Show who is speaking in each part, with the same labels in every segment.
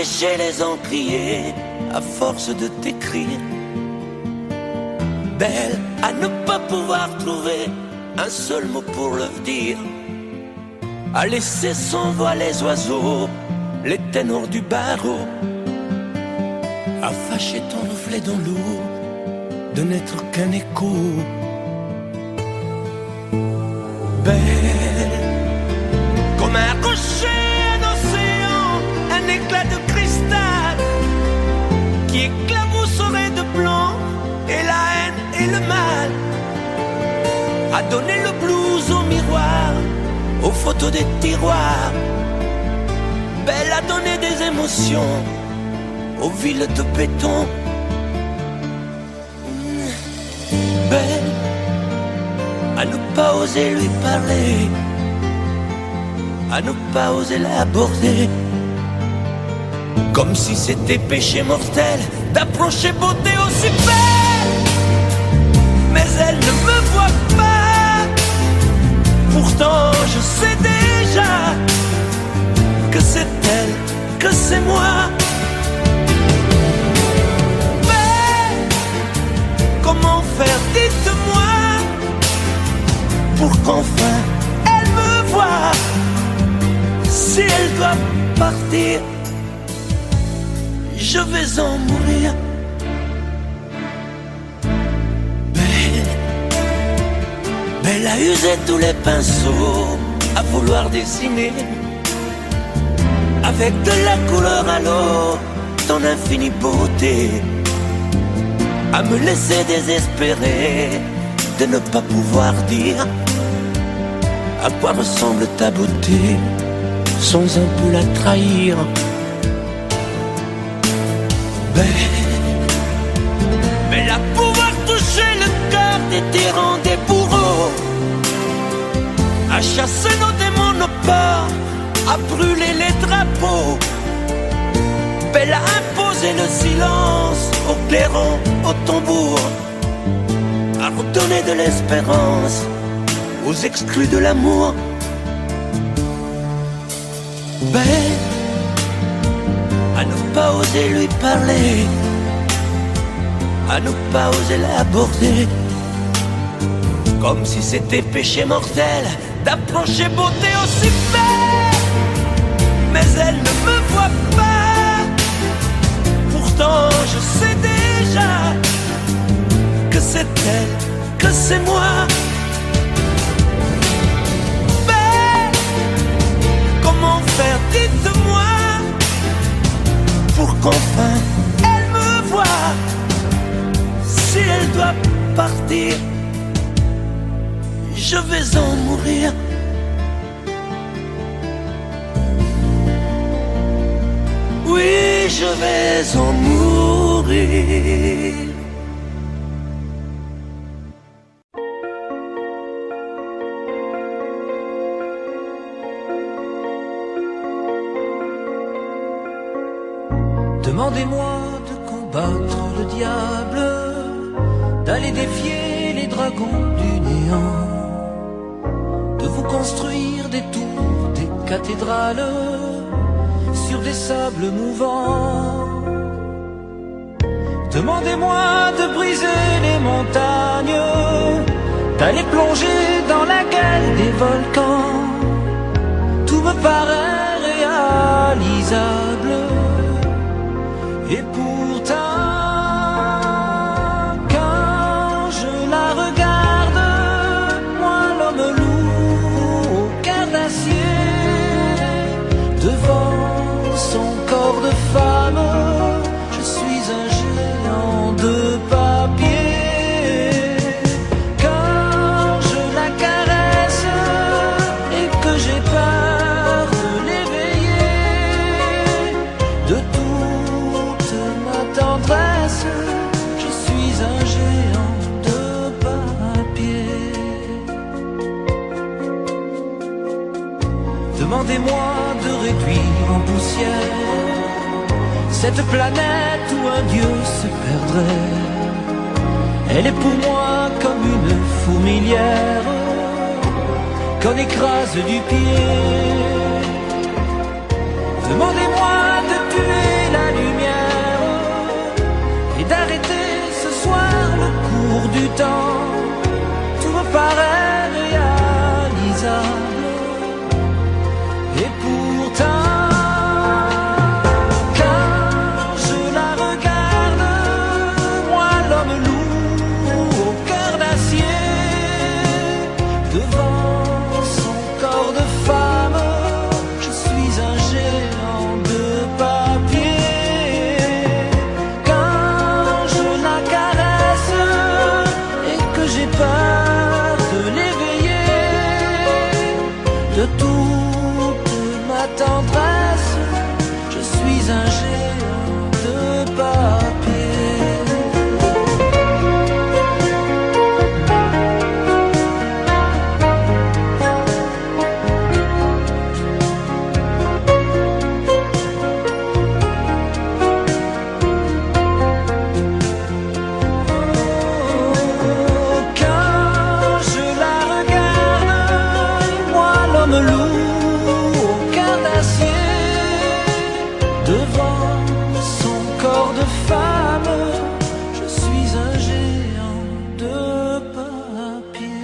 Speaker 1: sécher les encriers à force de t'écrire. Belle à ne pas pouvoir trouver un seul mot pour le dire, à laisser sans voix les oiseaux, les ténors du barreau, à fâcher ton reflet dans l'eau, de n'être qu'un écho. Belle comme un rocher, un océan, un éclat de cristal qui éclabousserait de blanc et la haine et le mal, à donner le blues au miroir, aux photos des tiroirs. Belle à donner des émotions aux villes de béton. Belle à ne pas oser lui parler, à ne pas oser l'aborder, comme si c'était péché mortel d'approcher beauté aussi belle. Mais elle ne me voit pas, pourtant je sais déjà que c'est elle, que c'est moi. Mais comment faire, dites-moi, pour qu'enfin elle me voie. Si elle doit partir, je vais en mourir. Belle a usé tous les pinceaux à vouloir dessiner avec de la couleur à l'eau ton infinie beauté, à me laisser désespérer de ne pas pouvoir dire à quoi ressemble ta beauté sans un peu la trahir. Belle à pouvoir toucher le cœur des tyrans, des bourreaux, à chasser nos démons, nos peurs, à brûler les drapeaux. Belle à imposer le silence aux clairons, aux tambours, à redonner de l'espérance aux exclus de l'amour. Belle à ne pas oser lui parler, à ne pas oser l'aborder, comme si c'était péché mortel d'approcher beauté aussi belle. Mais elle ne me voit pas, pourtant je sais déjà que c'est elle, que c'est moi. Belle, comment faire, dites-moi, pour qu'enfin elle me voie. Si elle doit partir, je vais en mourir. Oui, je vais en mourir.
Speaker 2: Demandez-moi de combattre le diable, d'aller défier les dragons du néant, de vous construire des tours, des cathédrales sur des sables mouvants. Demandez-moi de briser les montagnes, d'aller plonger dans la gueule des volcans. Tout me paraît réalisable, et pourtant quand je la regarde, moi l'homme lourd au cœur d'acier, devant son corps de femme, je suis un géant de papier. Quand je la caresse et que j'ai peur de l'éveiller, de toute ma tendresse, je suis un géant de papier. Demandez-moi de réduire en poussière cette planète où un dieu se perdrait. Elle est pour moi comme une fourmilière qu'on écrase du pied. Demandez-moi de tuer du temps, tout me paraît réalisable. Et pourtant, quand je la regarde, moi l'homme lourd au cœur d'acier, devant son corps de femme, je suis un géant de papier. Quand je la caresse et que j'ai peur de l'éveiller, de toute ma tendresse, je suis un géant de papier. Quand je la regarde, moi l'homme lourd au cœur d'acier, devant son corps de femme, je suis un géant de papier.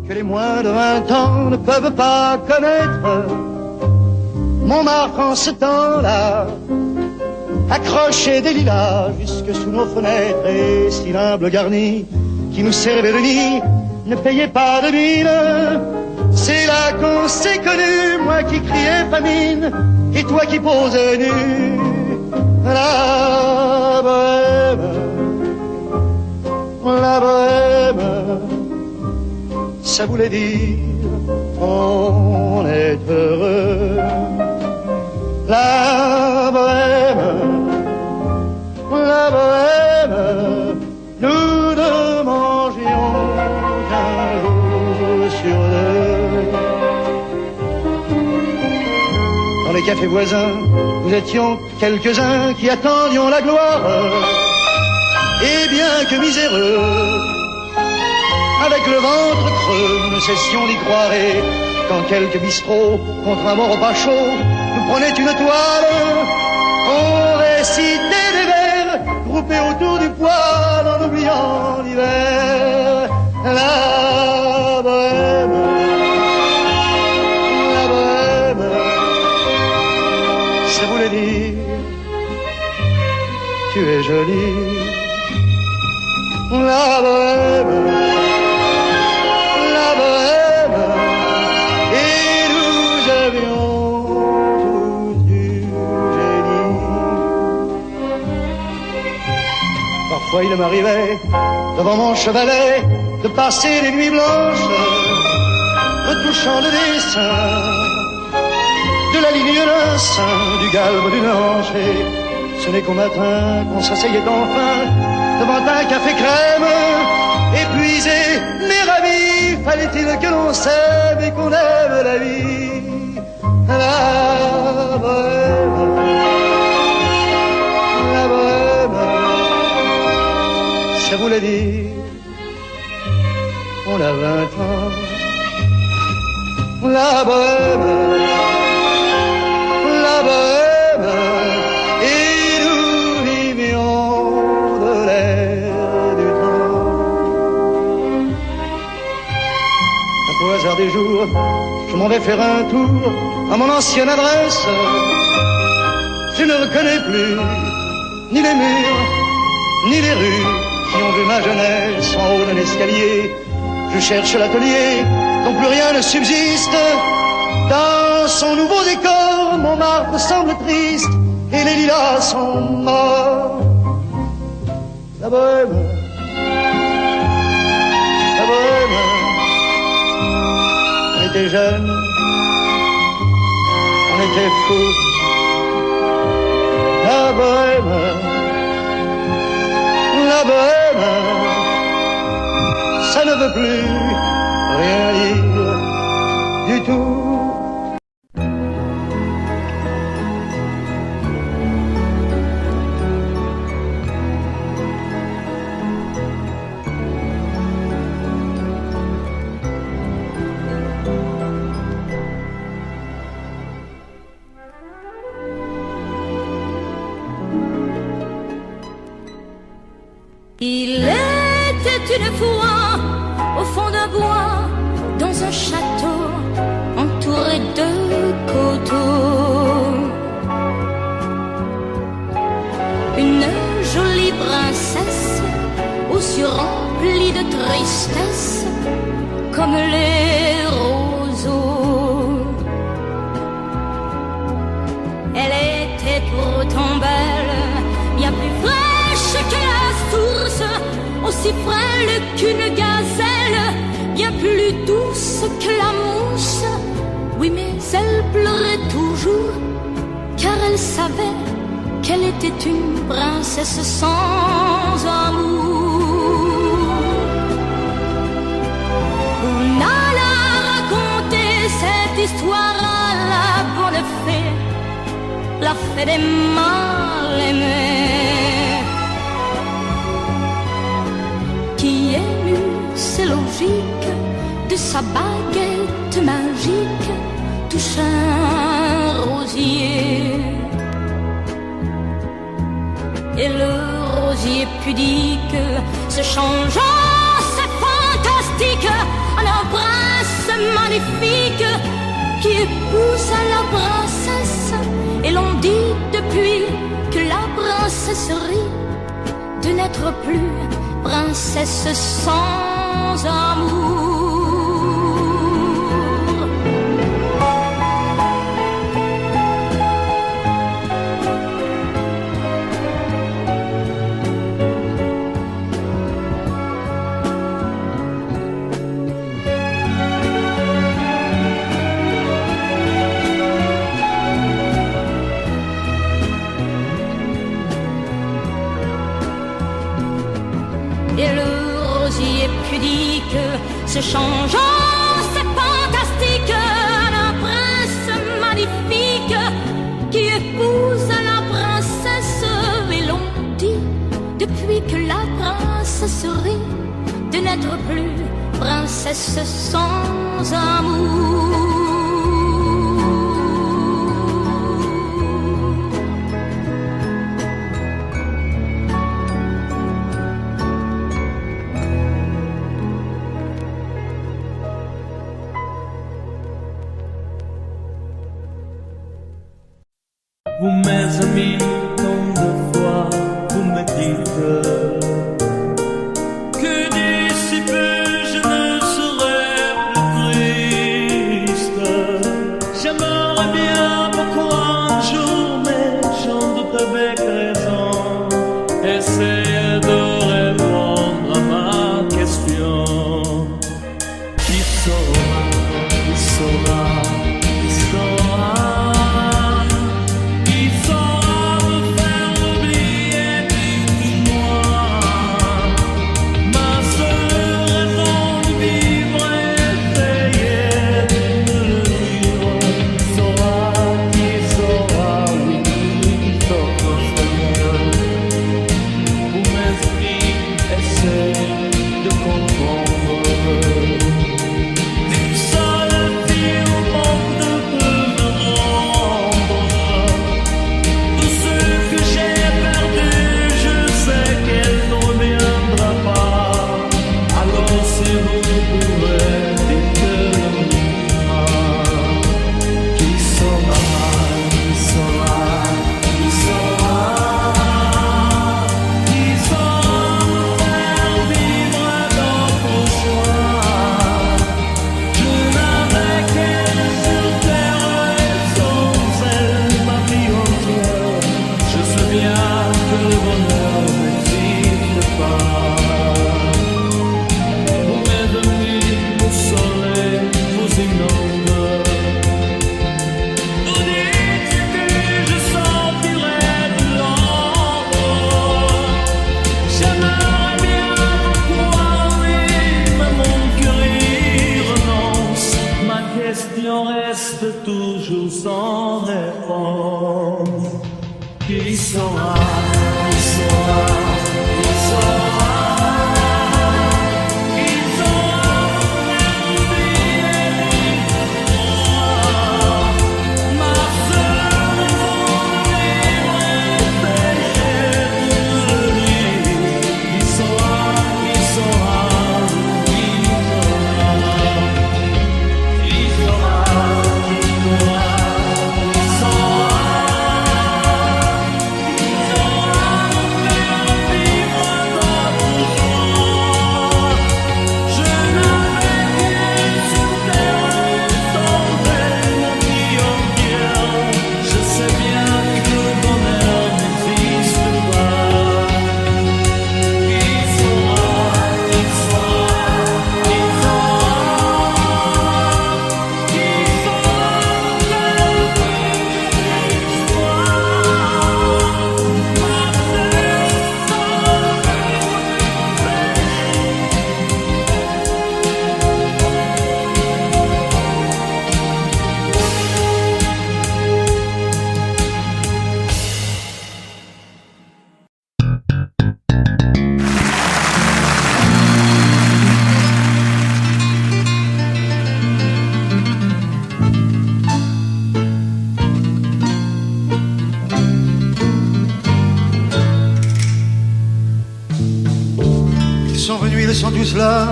Speaker 3: Que les moins de 20 ans ne peuvent pas connaître. Montmartre en ce temps-là accrochait des lilas jusque sous nos fenêtres, et si l'humble garni qui nous servait de nid ne payait pas de mine. C'est là qu'on s'est connus, moi qui criais famine et toi qui posais nu. La bohème, la bohème, ça voulait dire on est heureux. La bohème, nous ne mangions qu'un jour sur deux. Dans les cafés voisins, nous étions quelques-uns qui attendions la gloire. Et bien que miséreux, avec le ventre creux, nous ne cessions d'y croire. Et quand quelques bistrots, contre un bon repas chaud, nous prenaient une toile, on récitait des vers groupés autour du poêle en oubliant l'hiver. La bohème, ça voulait dire tu es jolie. La bohème, et nous avions tous du génie. Parfois il m'arrivait, devant mon chevalet, de passer les nuits blanches, retouchant le dessin de la ligne d'un sein, du galbe d'une hanche. Et ce n'est qu'au matin qu'on s'asseyait enfin devant un café crème, épuisé mais ravi. Fallait-il que l'on s'aime et qu'on aime la vie. La bohème, ça voulait dire on a 20 ans. La bohème, et nous vivions de l'air du temps. Un peu au hasard des jours, je m'en vais faire un tour à mon ancienne adresse. Je ne reconnais plus ni les murs, ni les rues qui ont vu ma jeunesse en haut d'un escalier. Je cherche l'atelier dont plus rien ne subsiste. Dans son nouveau décor, Montmartre semble triste et les lilas sont morts. La bohème, on était jeunes, on était fous. La bohème, ça ne veut plus rien dire du tout.
Speaker 4: une fois au fond d'un bois, dans un château entouré de coteaux. Une jolie princesse aux yeux remplis de tristesse comme les roseaux. Elle était pourtant belle, bien plus fraîche que la source, aussi frêle qu'une gazelle, bien plus douce que la mousse. Oui, mais elle pleurait toujours, car elle savait qu'elle était une princesse sans amour. On alla raconter cette histoire à la bonne fée, la fée des mal-aimés, qui émut, c'est logique, de sa baguette magique touche un rosier. Et le rosier pudique se changeant, c'est fantastique, en un prince magnifique qui épousa la princesse. Et l'on dit depuis que la princesserie de n'être plus princesse sans amour. Et le rosier pudique se changeant, c'est fantastique, un prince magnifique qui épouse la princesse. Et l'on dit depuis que la princesserie de n'être plus princesse sans amour.
Speaker 5: Vous mes amis, tant de fois vous me dites que d'ici peu je ne serai plus triste. J'aimerais bien beaucoup un jour, mais j'en doute avec raison, essayer de répondre à ma question. Qui saura, qui saura, qui saura? Toujours sans réponse. Qui saura, qui saura, qui saura, qui saura m'oublier ma seule raison de vivre est péché de lui. Qui saura, qui saura.
Speaker 3: ils sont tous là,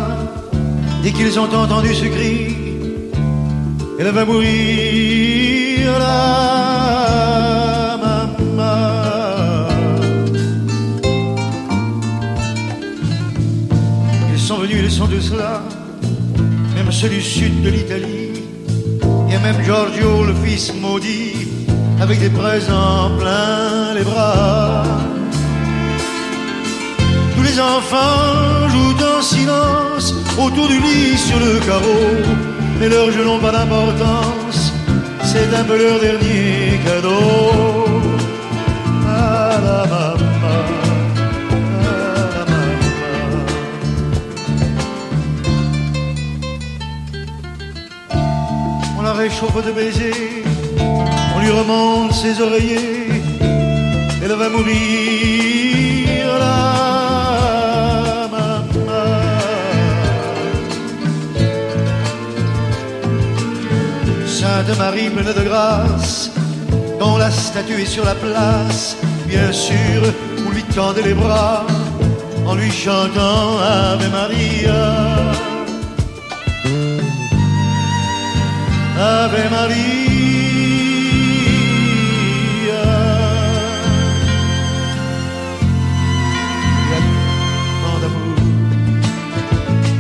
Speaker 3: dès qu'ils ont entendu ce cri, elle va mourir là, maman. Ils sont venus, ils sont tous là, même ceux du sud de l'Italie. Il y a même Giorgio, le fils maudit, avec des présents plein les bras. Tous les enfants jouent en silence autour du lit sur le carreau, mais leurs jeux n'ont pas d'importance, c'est un peu leur dernier cadeau. À la maman, à la maman. On la réchauffe de baisers, on lui remonte ses oreillers, elle va mourir là. Sainte Marie pleine de grâce, dont la statue est sur la place, bien sûr, vous lui tendez les bras en lui chantant Ave Maria. Ave Maria. Il y a tant d'amour,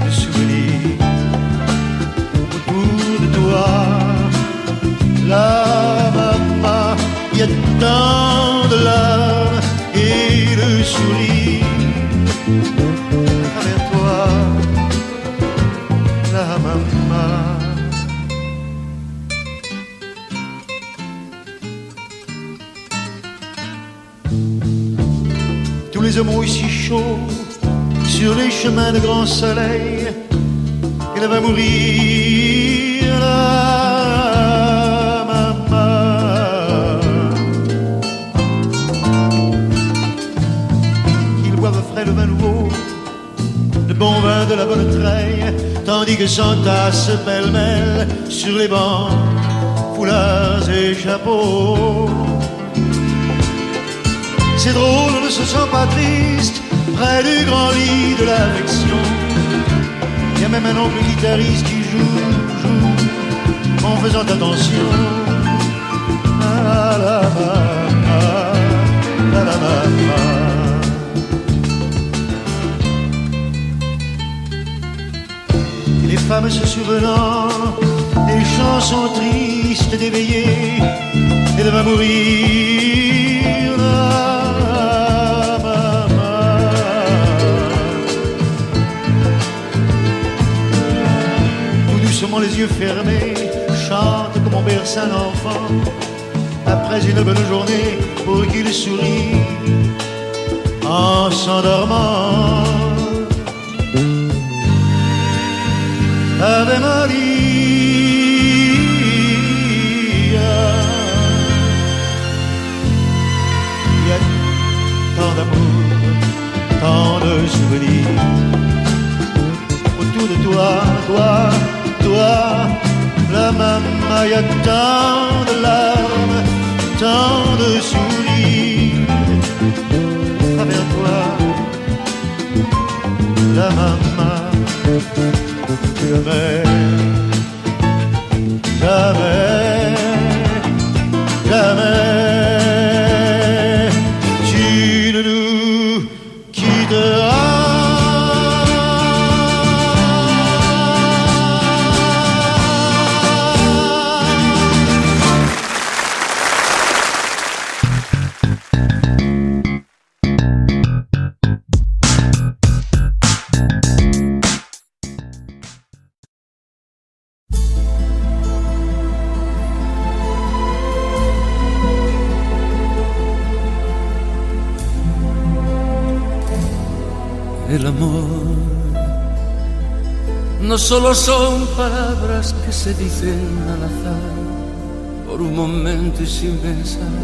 Speaker 3: de souvenirs autour de toi. La maman, il y a tant de larmes et de sourires avec toi, la maman. Tous les hommes ont eu si chaud sur les chemins de grand soleil, elle va mourir là. Le vin nouveau, le bon vin de la bonne treille, tandis que s'entassent pêle-mêle sur les bancs foulards et chapeaux. C'est drôle, on ne se sent pas triste près du grand lit de l'affection. Il y a même un oncle guitariste qui joue en faisant attention à la maman, à la maman. Les femmes se souvenant des chansons tristes d'éveillé, elle va mourir là, maman. Tout doucement les yeux fermés, chante comme on berce un enfant, après une bonne journée pour qu'il sourie en s'endormant. Ave Maria, il y a tant d'amour, tant de souvenirs autour de toi, toi, la maman. Il y a tant de larmes, tant de sourires à travers toi, la maman. Jamais, jamais, jamais, tu ne nous quitteras.
Speaker 5: El amor no solo son palabras que se dicen al azar por un momento y sin pensar,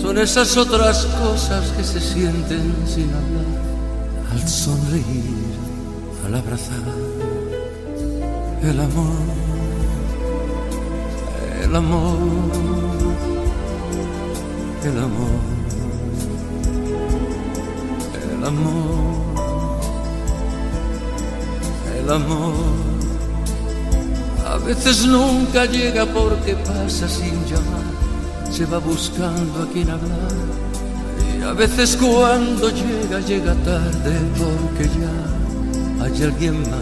Speaker 5: son esas otras cosas que se sienten sin hablar, al sonreír, al abrazar. El amor, el amor, el amor, el amor, El amor a veces nunca llega porque pasa sin llamar, se va buscando a quien hablar. Y a veces cuando llega, llega tarde porque ya hay alguien más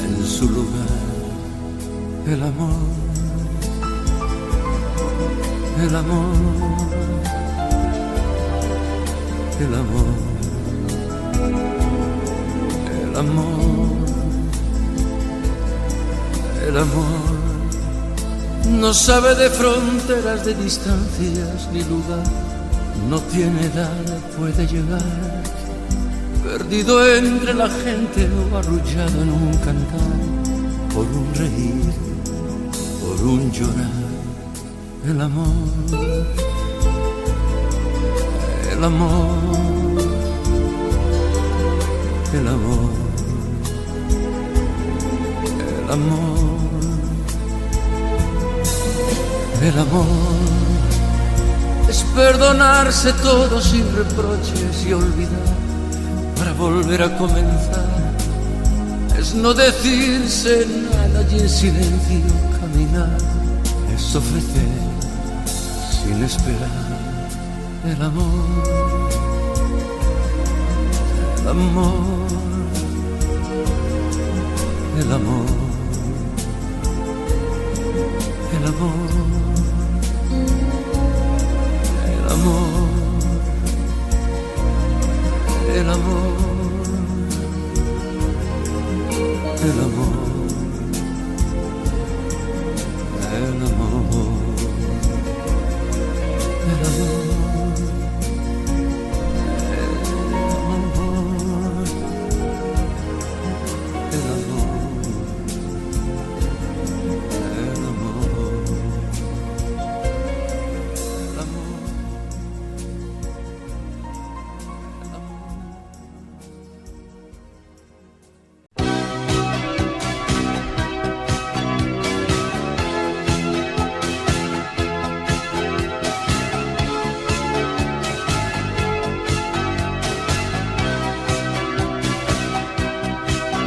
Speaker 5: en su lugar. El amor, el amor, el amor, el amor, el amor no sabe de fronteras, de distancias ni lugar, no tiene edad, puede llegar, perdido entre la gente o arrullado en un cantar, por un reír, por un llorar. El amor, el amor, el amor, el amor, el amor es perdonarse todo sin reproches y olvidar para volver a comenzar, es no decirse nada y en silencio caminar, es ofrecer sin esperar. El amor, el amor, el amor, el amor, el amor, el amor, el amor, el amor.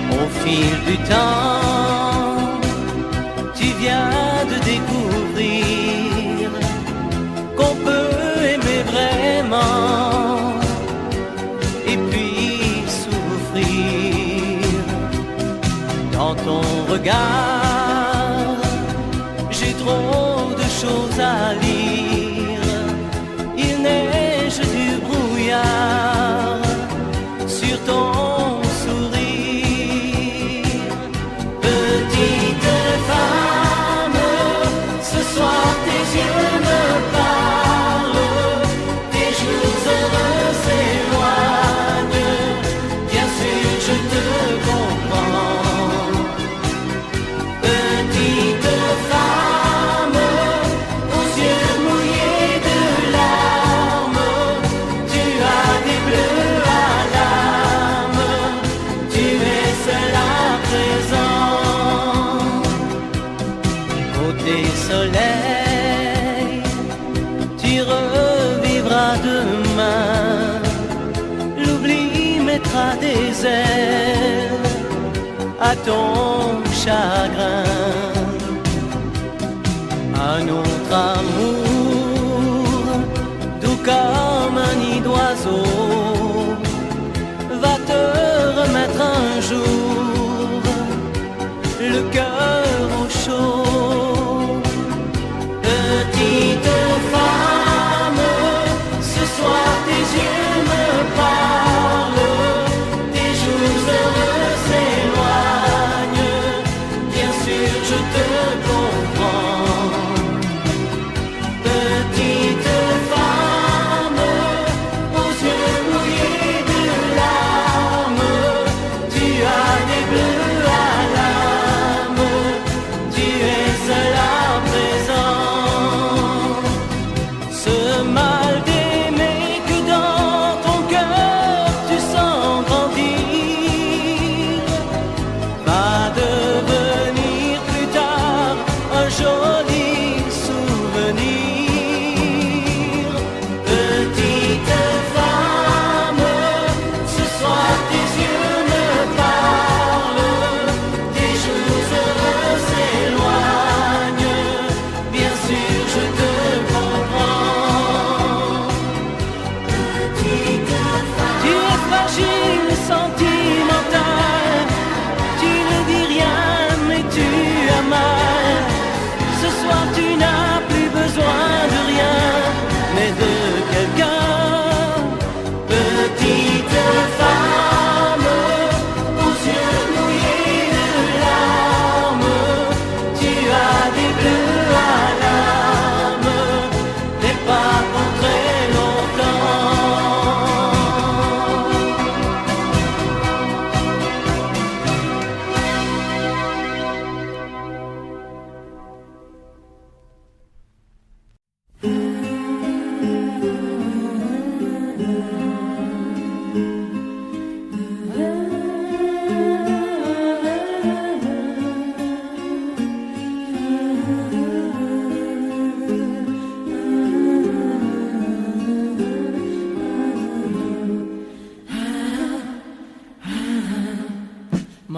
Speaker 2: Au fil du temps, tu viens de découvrir qu'on peut aimer vraiment et puis souffrir. Dans ton regard, j'ai trop de choses à lire. Il neige du brouillard sur ton soleil, tu revivras demain. L'oubli mettra des ailes à ton chagrin. Un autre amour, doux comme un nid d'oiseau, va te remettre un jour le cœur au chaud. Petite femme, ce soir tes yeux me parlent, tes jours heureux s'éloignent, bien sûr je te comprends.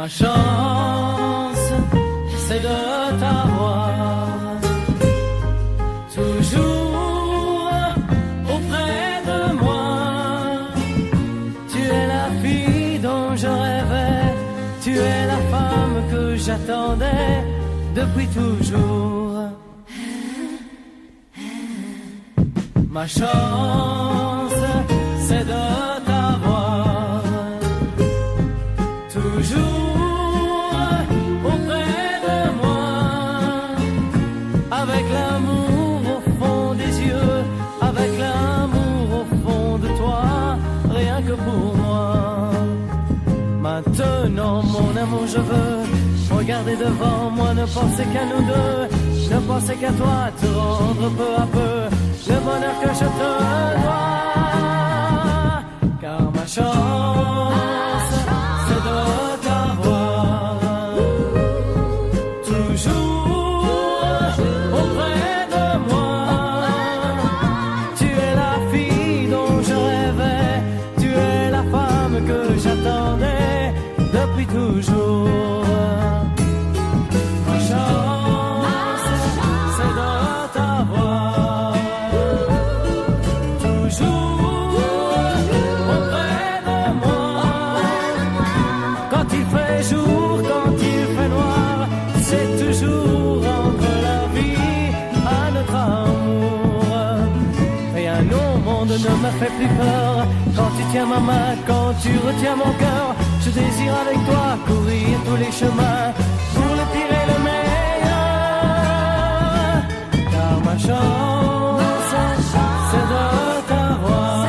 Speaker 2: chance, c'est de t'avoir toujours auprès de moi. Tu es la fille dont je rêvais, tu es la femme que j'attendais depuis toujours. Ma chance, c'est de t'avoir toujours auprès de moi, avec l'amour au fond des yeux, avec l'amour au fond de toi, rien que pour moi. Maintenant, mon amour, je veux regarder devant moi, ne penser qu'à nous deux, ne penser qu'à toi, te rendre peu à peu le bonheur que je te dois. Car ma chance, c'est de t'avoir toujours auprès de moi. Tu es la fille dont je rêvais, tu es la femme que j'attendais depuis toujours. Ma chance, c'est de t'avoir toujours auprès de moi. Quand il fait jour, quand il fait noir, c'est toujours entre la vie à notre amour. Rien au monde ne me fait plus peur. Quand tu tiens ma main, quand tu retiens mon cœur, je désire avec toi courir tous les chemins pour le pire et le meilleur. Car ma chance, c'est de t'avoir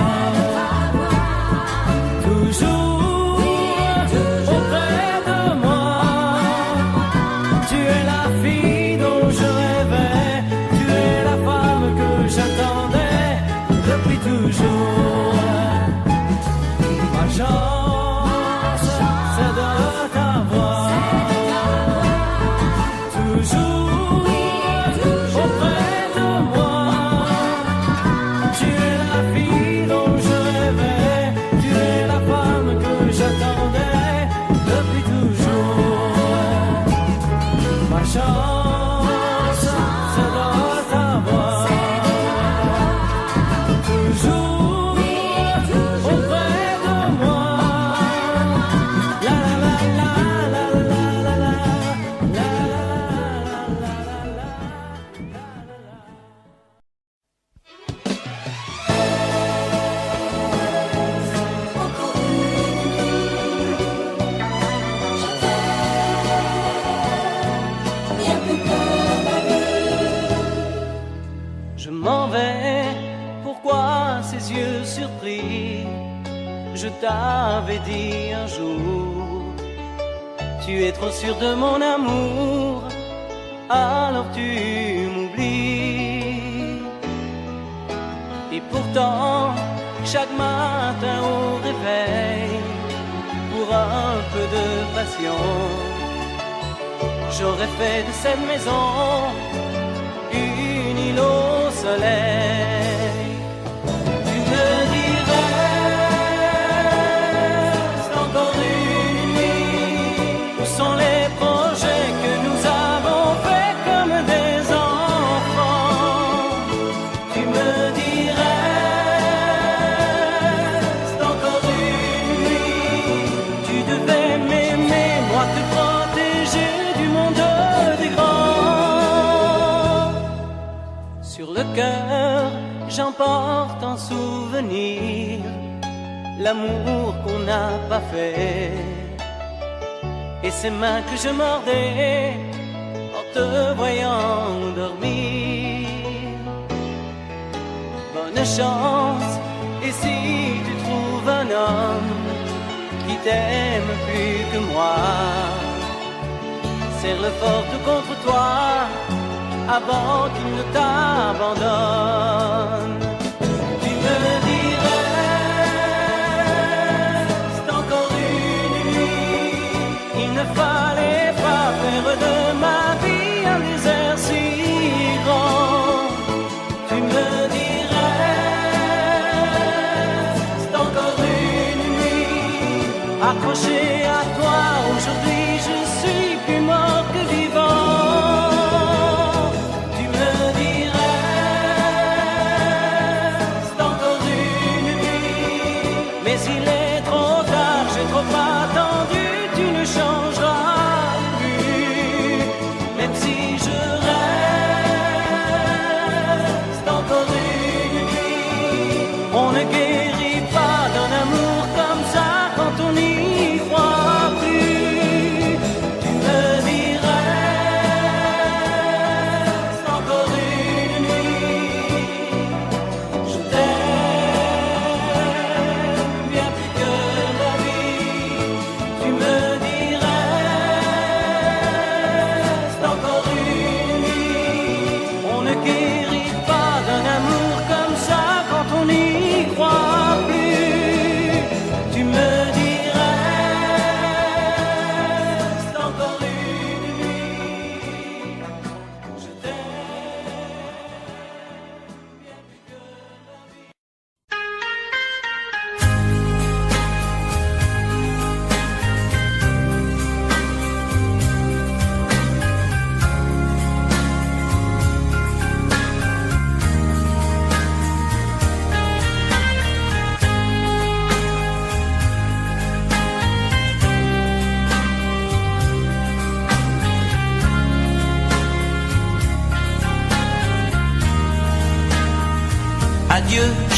Speaker 2: toujours auprès de moi. Tu es la fille dont je rêvais, tu es la femme que j'attendais depuis toujours. Ma chance, c'est de t'avoir toujours auprès de moi. Tu es la fille dont je rêvais, tu es la femme que j'attendais depuis toujours. Ma chance, c'est de t'avoir toujours auprès de moi. La la la la la la la la la la la. Je m'en vais, pourquoi ces yeux surpris? Je t'avais dit un jour, tu es trop sûr de mon amour, alors tu m'oublies. Et pourtant, chaque matin au réveil, pour un peu de passion, j'aurais fait de cette maison une île au soleil. Tu me dirais, c'est encore une nuit. Où sont les projets que nous avons faits comme des enfants? Tu me dirais, c'est encore une nuit. Tu devais m'aimer, moi te protéger du monde des grands. Sur le cœur, j'emporte en souvenir l'amour qu'on n'a pas fait et ces mains que je mordais en te voyant dormir. Bonne chance, et si tu trouves un homme qui t'aime plus que moi, serre-le fort tout contre toi avant qu'il ne t'abandonne. Tu me dirais, c'est encore une nuit. Il ne fallait pas faire de ma vie un désert si grand. Tu me dirais, c'est encore une nuit. Accroché à toi aujourd'hui,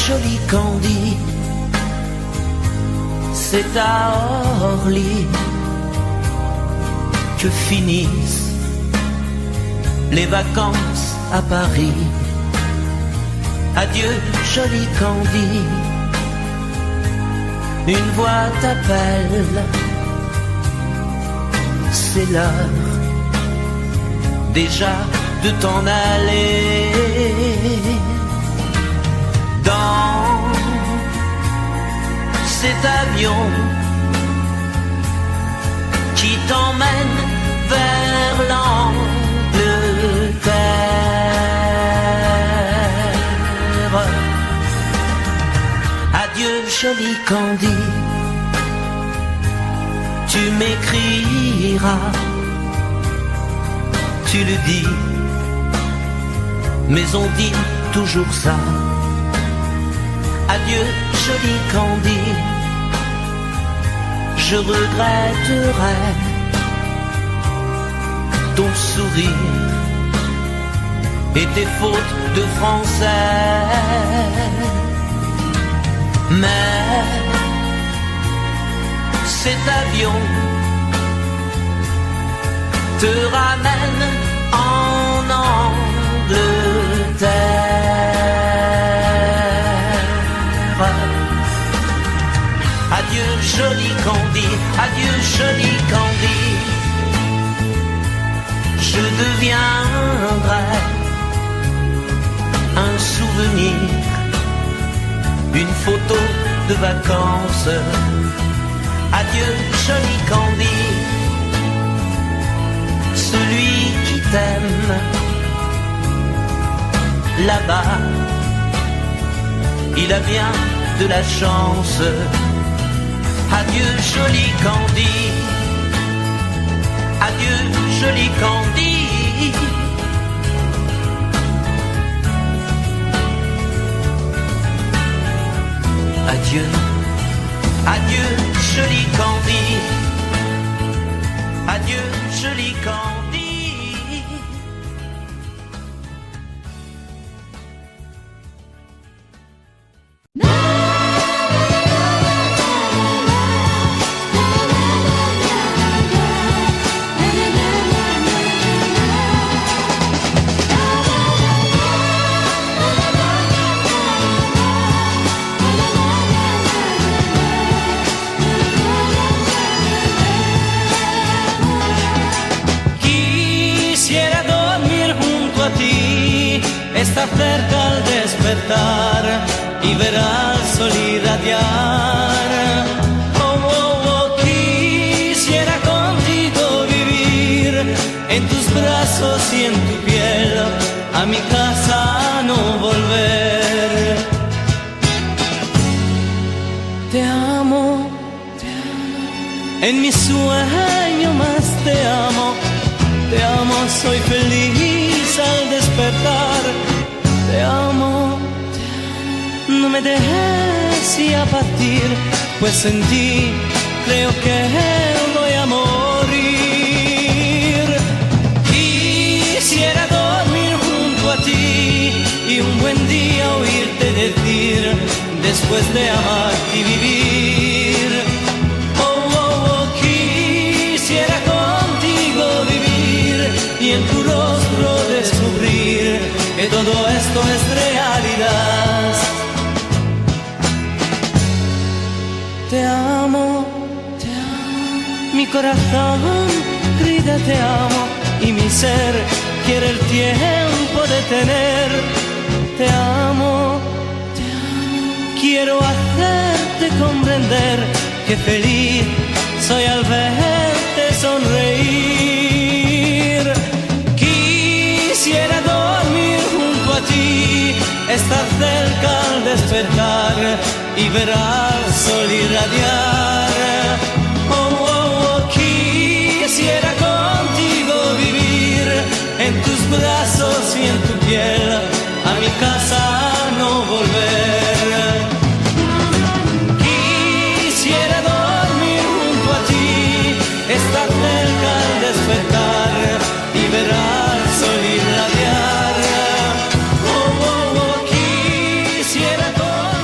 Speaker 6: joli Candy, c'est à Orly que finissent les vacances à Paris. Adieu joli Candy, une voix t'appelle, c'est l'heure déjà de t'en aller. Dans cet avion qui t'emmène vers l'Angleterre. Adieu joli Candy, tu m'écriras, tu le dis, mais on dit toujours ça. Adieu joli Candy, je regretterai ton sourire et tes fautes de français. Mais cet avion te ramène en Angleterre. Adieu joli Candy, adieu joli Candy, je deviendrai un souvenir, une photo de vacances. Adieu joli Candy, celui qui t'aime là-bas, il a bien de la chance. Adieu joli Candy, adieu joli Candy. Adieu, adieu joli Candy, adieu joli Candy.
Speaker 2: Está cerca al despertar y ver al sol irradiar. Oh, oh, oh, quisiera contigo vivir en tus brazos y en tu piel, a mi casa no volver. Te amo, en mi sueño más te amo, soy feliz al despertar. Te amo, no me dejes ya partir, pues en ti creo que voy a morir. Quisiera dormir junto a ti y un buen día oírte decir, después de amarte y vivir. Oh, oh, oh, quisiera contigo vivir y en tu rostro descubrir que todo esto es realidad. Te amo, mi corazón grita te amo y mi ser quiere el tiempo detener. Te amo, quiero hacerte comprender que feliz soy al verte sonreír. Quisiera dormir junto a ti, estar cerca al despertar y ver al sol irradiar. Oh, oh, oh, quisiera contigo vivir en tus brazos y en tu piel, a mi casa no volver. Quisiera dormir junto a ti, estar cerca al despertar y ver al sol irradiar. Oh, oh, oh, quisiera dormir.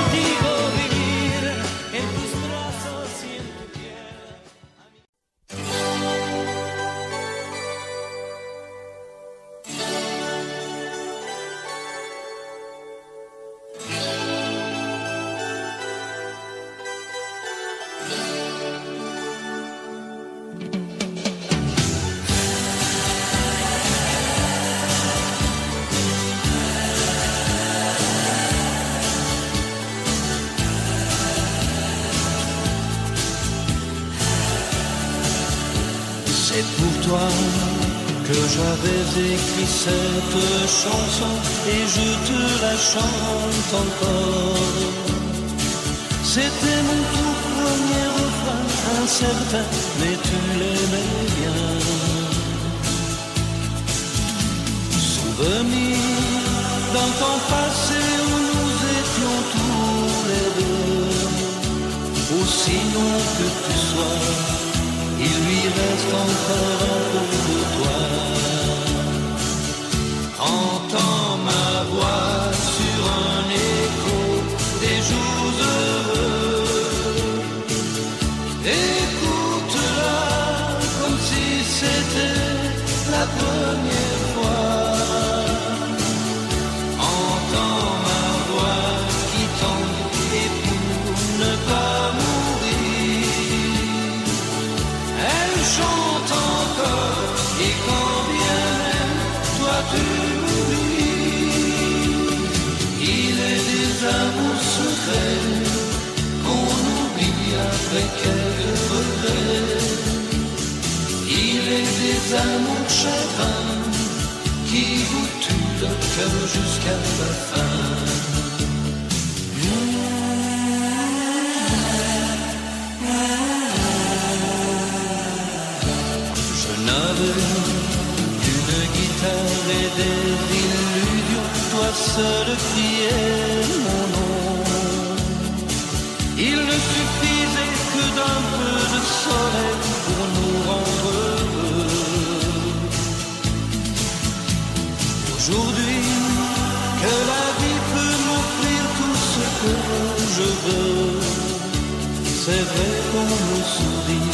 Speaker 6: toi que j'avais écrit cette chanson et je te la chante encore. C'était mon tout premier refrain, incertain, mais tu l'aimais bien. Souvenir d'un temps passé où nous étions tous les deux. Aussi long que tu sois, il lui reste encore un peu de toi. Entends ma voix sur un écho des jours heureux. Écoute-la comme si c'était la première fois. Entends ma voix qui tombe et pour ne pas mourir, elle chante encore et quand bien même toi tu m'oublies. Il est des amours secrets qu'on oublie après quelques regrets. Il est des amours chagrins qui vous tuent le cœur jusqu'à la fin. Je n'avais qu'une guitare et des illusions, toi seul criais mon nom. Il ne suffisait que d'un peu de soleil pour nous rendre heureux. Aujourd'hui, que la vie peut m'offrir tout ce que je veux. C'est vrai qu'on me sourit,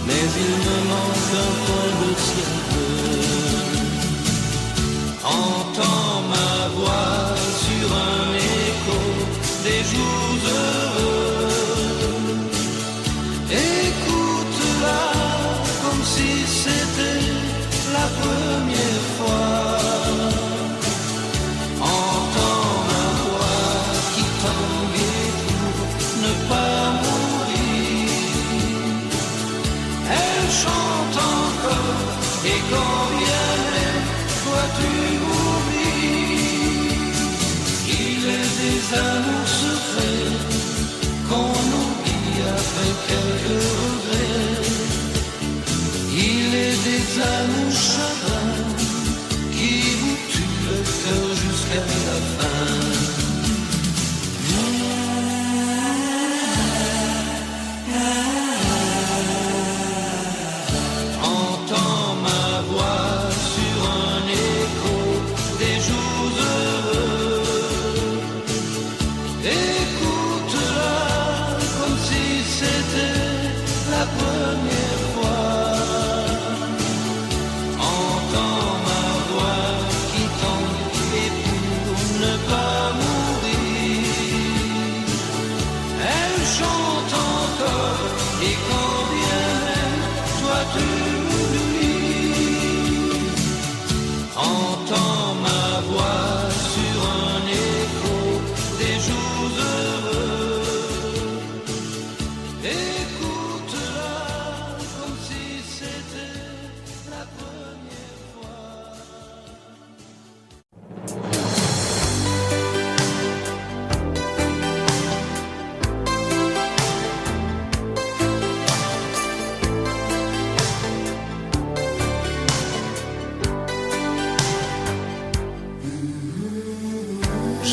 Speaker 6: mais il me manque un peu de ciel bleu. Entends ma voix sur un écho des jours heureux. Écoute-la comme si c'était la première fois. Entends ma voix qui tangue pour ne pas mourir. Elle chante encore et quand bien même toi tu m'oublies. Il est des amours secrets qu'on oublie après quelques regrets. Il est des amours chagrins qui vous tuent le cœur jusqu'à la fin. Entends ma voix sur un écho des jours heureux. Écoute-la comme si c'était la première fois. Entends ma voix qui tombe et pour ne pas mourir, elle chante encore et quand bien même toi tu m'oublies. Entends ma voix sur un écho des jours heureux. Écoute-la comme si c'était la première fois.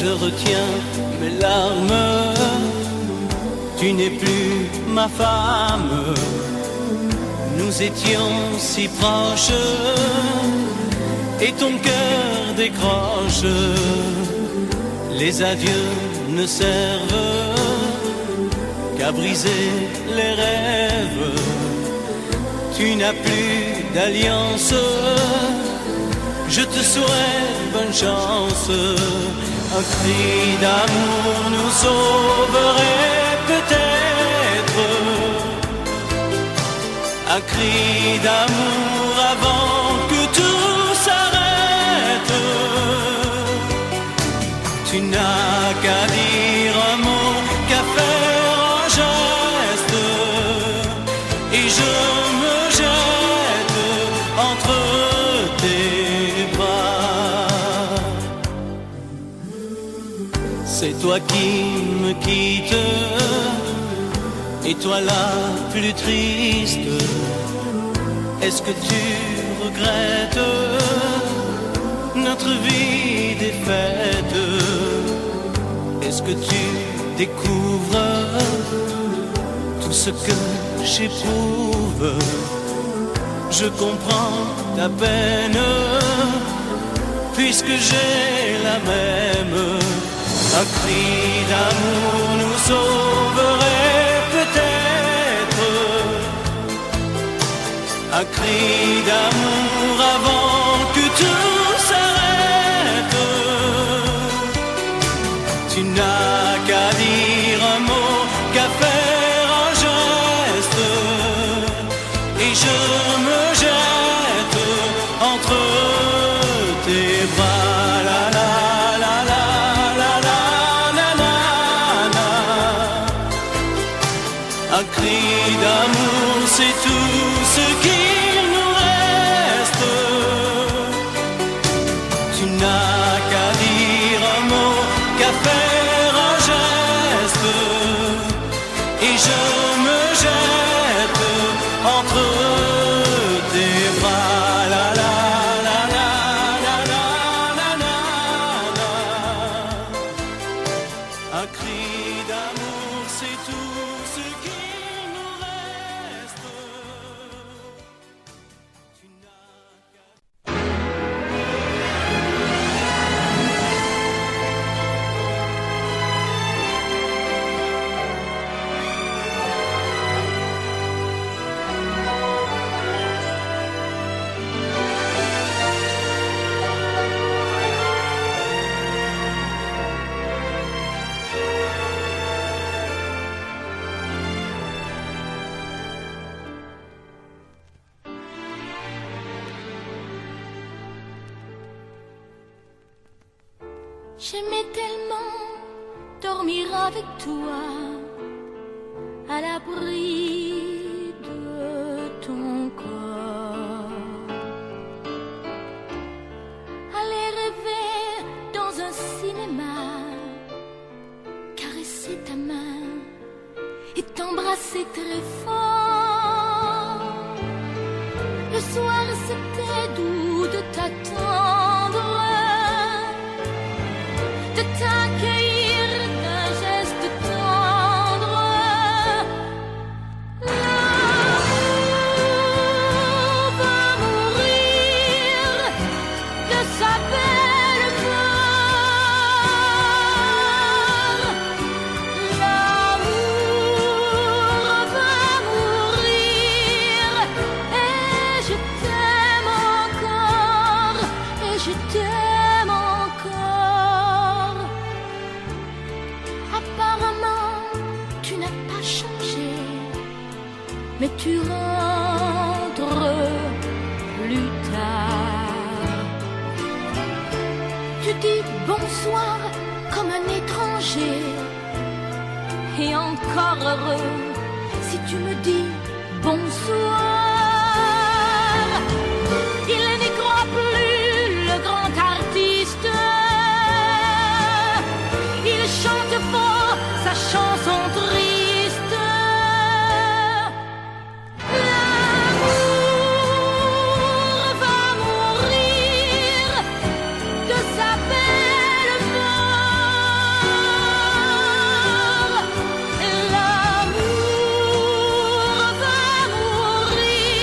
Speaker 2: Je retiens mes larmes, tu n'es plus ma femme. Nous étions si proches et ton cœur décroche. Les adieux ne servent qu'à briser les rêves. Tu n'as plus d'alliance, je te souhaite bonne chance. Un cri d'amour nous sauverait peut-être. Un cri d'amour avant que tout s'arrête. Tu n'as qu'à dire un mot, qu'à faire un geste, et je me jette
Speaker 1: entre tes bras. C'est toi qui me quittes, et toi la plus triste. Est-ce que tu regrettes notre vie défaite? Est-ce que tu découvres tout ce que j'éprouve? Je comprends ta peine, puisque j'ai la même. Un cri d'amour nous sauverait peut-être. Un cri d'amour avant que tout s'arrête. Tu n'as qu'à dire un mot, qu'à faire un geste, et je me jette entre tes bras. La la la la la la la la la. Un cri d'amour, c'est tout ce qu'il nous reste. Tu n'as qu'à dire un mot, qu'à faire un geste, et je me jette entre tes bras. La la la la la la la la la. Un cri d'amour, c'est tout ce qu'il nous reste. Tu n'as qu'à...
Speaker 4: J'aimais tellement dormir avec toi, à l'abri de ton corps. Aller rêver dans un cinéma, caresser ta main et t'embrasser très fort. Le soir c'était doux de t'attendre, de t'accueillir d'un geste tendre. L'amour va mourir de sa belle mort. L'amour va mourir, et je t'aime encore, et je t'aime encore. Apparemment, tu n'as pas changé, mais tu rentres plus tard. Tu dis bonsoir comme un étranger, et encore heureux si tu me dis bonsoir. Il n'y croit plus, le grand artiste. Il chante fort sa chanson triste. L'amour va mourir de sa belle mort. L'amour va mourir,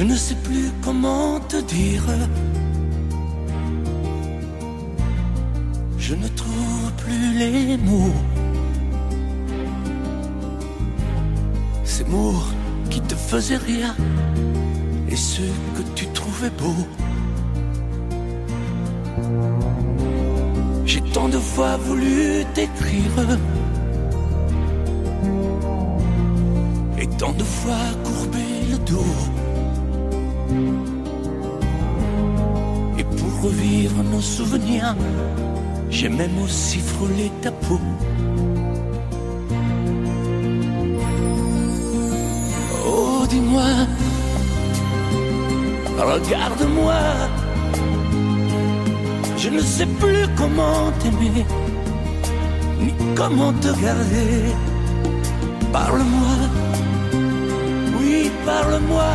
Speaker 6: Je ne sais plus comment te dire. Je ne trouve plus les mots. Ces mots qui te faisaient rien et ceux que tu trouvais beaux. J'ai tant de fois voulu t'écrire et tant de fois courbé le dos. Et pour revivre nos souvenirs, j'ai même aussi frôlé ta peau. Oh, dis-moi, regarde-moi. Je ne sais plus comment t'aimer, ni comment te garder. Parle-moi, oui, parle-moi.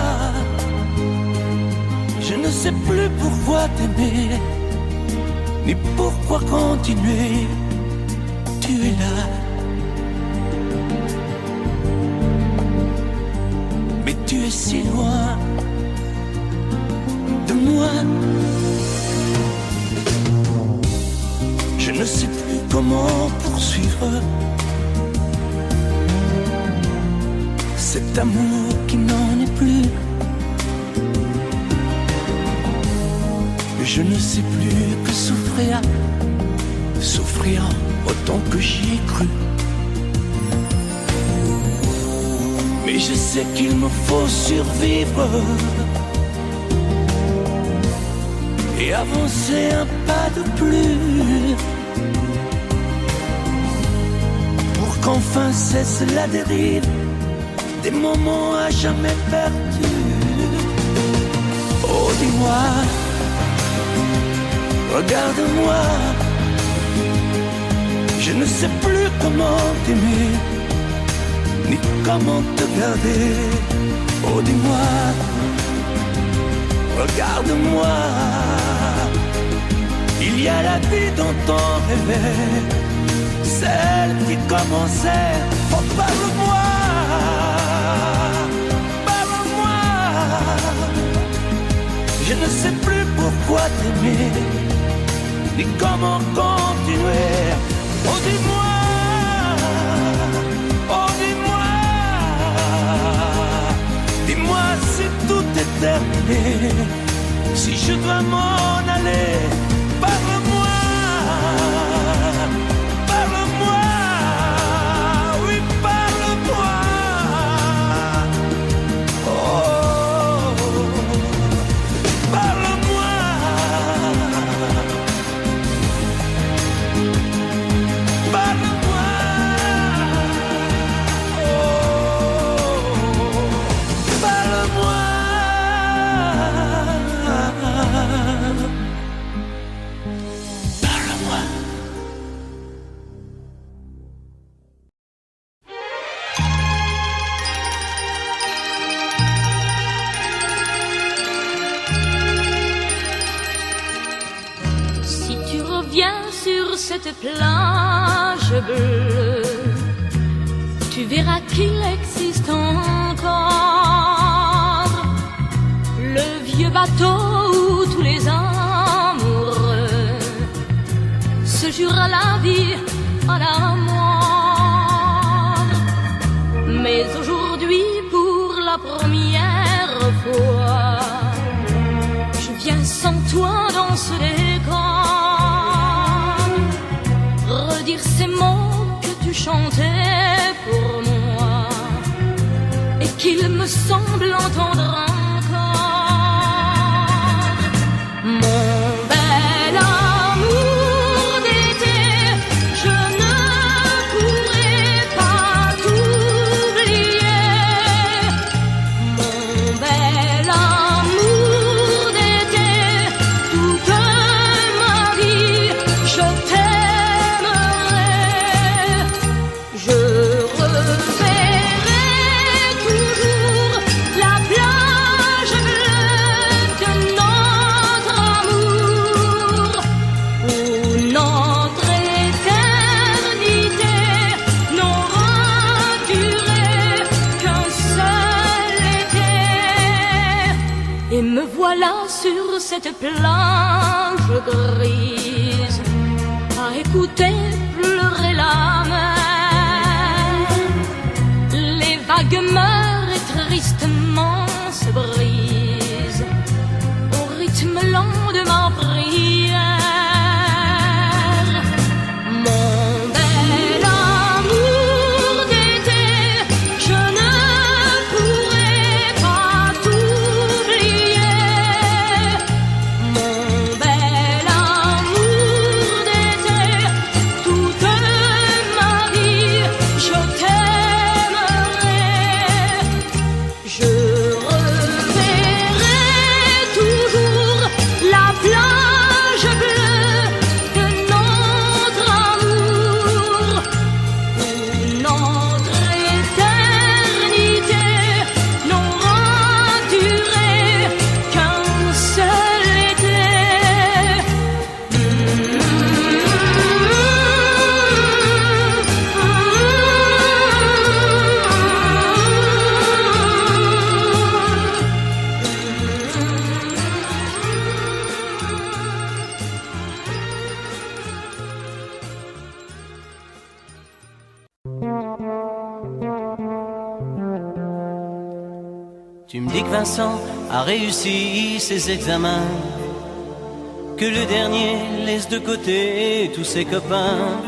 Speaker 6: Je ne sais plus pourquoi t'aimer, ni pourquoi continuer. Tu es là, mais tu es si loin de moi. Je ne sais plus comment poursuivre cet amour qui n'en est plus. Je ne sais plus que souffrir, souffrir autant que j'y ai cru. Mais je sais qu'il me faut survivre et avancer un pas de plus pour qu'enfin cesse la dérive des moments à jamais perdus. Oh, dis-moi, regarde-moi. Je ne sais plus comment t'aimer, ni comment te garder. Oh, dis-moi, regarde-moi. Il y a la vie dont on rêvait, celle qui commençait. Oh, parle-moi, parle-moi. Je ne sais plus pourquoi t'aimer, ni comment continuer. Oh, dis-moi, oh, dis-moi. Dis-moi si tout est terminé, si je dois m'en aller. Parle-moi, parle-moi, oui, parle-moi. Oh, parle-moi. Parle-moi. Oh, parle-moi.
Speaker 4: Cette plage bleue, tu verras qu'il existe encore le vieux bateau où tous les amoureux se jurent la vie à la mort. Mais aujourd'hui, pour la première fois, je viens sans toi dans ce décor, redire ces mots que tu chantais pour moi et qu'il me semble entendre encore. Mon bel amour d'été, je ne pourrai pas t'oublier. Mon bel amour d'été, toute ma vie, je t'aimerai. Je reverrai toujours la plage cette plage grise, à écouter pleurer la mer. Les vagues meurent et tristement se brisent au rythme lent de ma prière. Mon bel amour d'été, je ne pourrai pas t'oublier. Mon bel amour d'été, toute ma vie je t'aimerai. Je reverrai toujours la plage bleue de notre amour, où notre éternité n'aura duré qu'un seul été.
Speaker 1: Tu me dis que Vincent a réussi ses examens, que le dernier laisse de côté tous ses copains,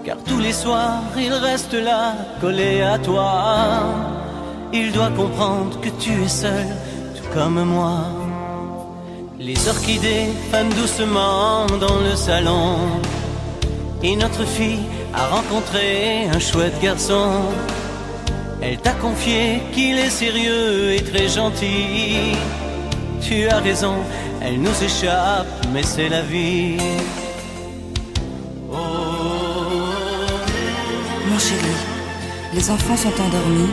Speaker 1: car tous les soirs il reste là, collé à toi. Il doit comprendre que tu es seul, tout comme moi. Les orchidées fanent doucement dans le salon, et notre fille a rencontré un chouette garçon. Elle t'a confié qu'il est sérieux et très gentil. Tu as raison, elle nous échappe, mais c'est la vie. Oh.
Speaker 7: Mon chéri, les enfants sont endormis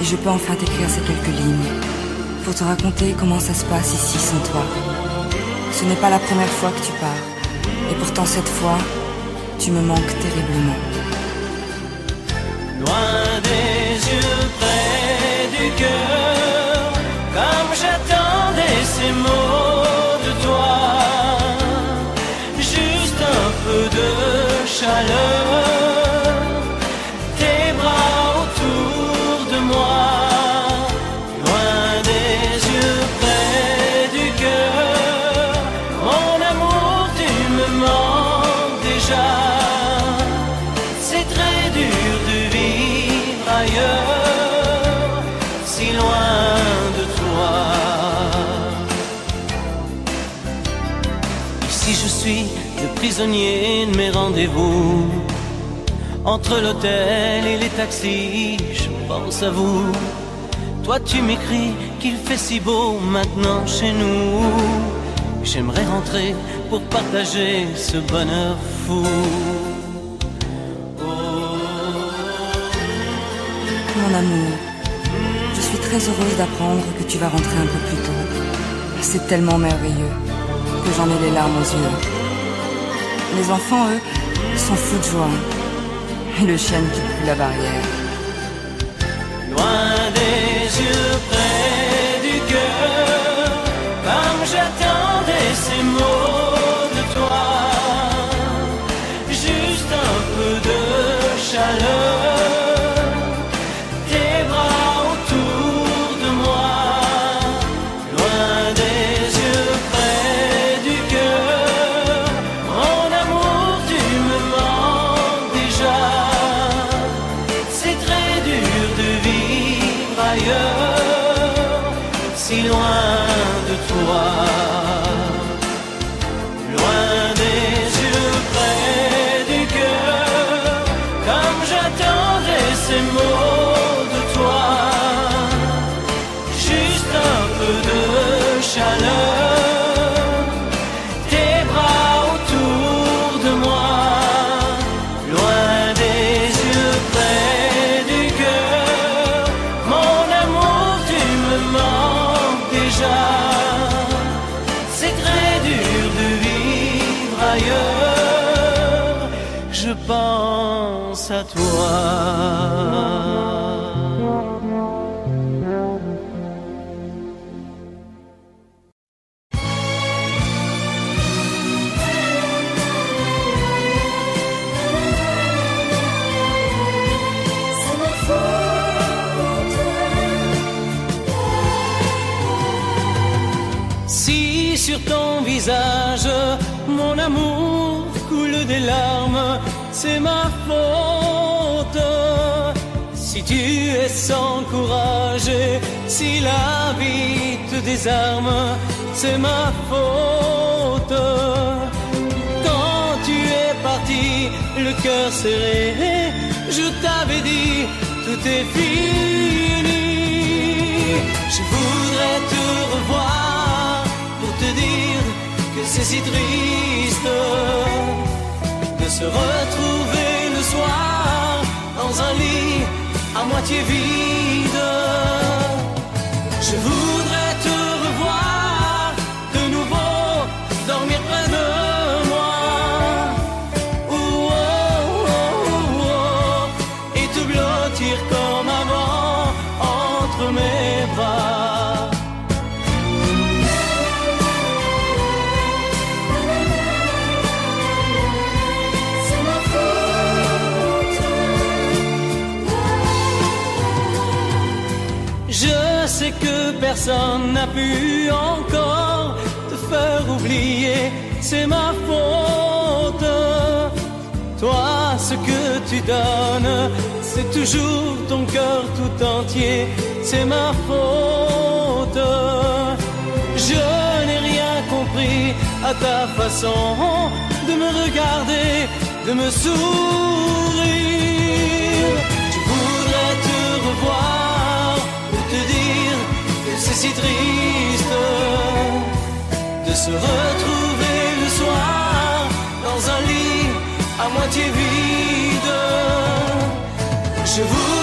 Speaker 7: et je peux enfin t'écrire ces quelques lignes pour te raconter comment ça se passe ici sans toi. Ce n'est pas la première fois que tu pars, et pourtant cette fois, tu me manques terriblement.
Speaker 1: Loin des yeux, près du cœur, comme j'attendais ces mots de toi. Juste un peu de chaleur, tes bras autour de moi. Loin des yeux, près du cœur, mon amour, tu me manques déjà. C'est très dur de vivre ailleurs, si loin de toi. Ici je suis le prisonnier de mes rendez-vous, entre l'hôtel et les taxis, je pense à vous. Toi tu m'écris qu'il fait si beau maintenant chez nous. J'aimerais rentrer pour partager ce bonheur fou.
Speaker 7: Mon amour, je suis très heureuse d'apprendre que tu vas rentrer un peu plus tôt. C'est tellement merveilleux que j'en ai les larmes aux yeux. Les enfants, eux, sont fous de joie. Et le chien ne quitte plus la barrière.
Speaker 1: Loin des yeux, près du cœur, comme j'attendais ces mots de toi. Juste un peu de chaleur, tes bras autour de moi. Loin des yeux, près du cœur, mon amour, tu me manques déjà. C'est très dur de vivre ailleurs, si loin de toi. Loin des yeux, près du cœur, comme j'attendais ces mots de toi. Juste un peu de chaleur, tes bras autour de moi. Loin des yeux, près du cœur, mon amour, tu me manques déjà. C'est très dur de vivre ailleurs, je pense à toi.
Speaker 2: visage, mon amour coule des larmes, c'est ma faute. Si tu es sans courage et si la vie te désarme, c'est ma faute. Quand tu es parti, le cœur serré, je t'avais dit, tout est fini. Je voudrais te revoir pour te dire que c'est si triste de se retrouver le soir dans un lit à moitié vide. Je voudrais te revoir de nouveau, dormir près de moi, et te blottir comme avant entre mes bras.
Speaker 4: C'est ma faute.
Speaker 2: Je sais que personne n'a pu encore te faire oublier, c'est ma faute. Toi, ce que tu donnes, c'est toujours ton cœur tout entier, c'est ma faute. Je n'ai rien compris à ta façon de me regarder, de me sourire. Je voudrais te revoir pour te dire que c'est si triste de se retrouver le soir dans un lit à moitié vide. Je voudrais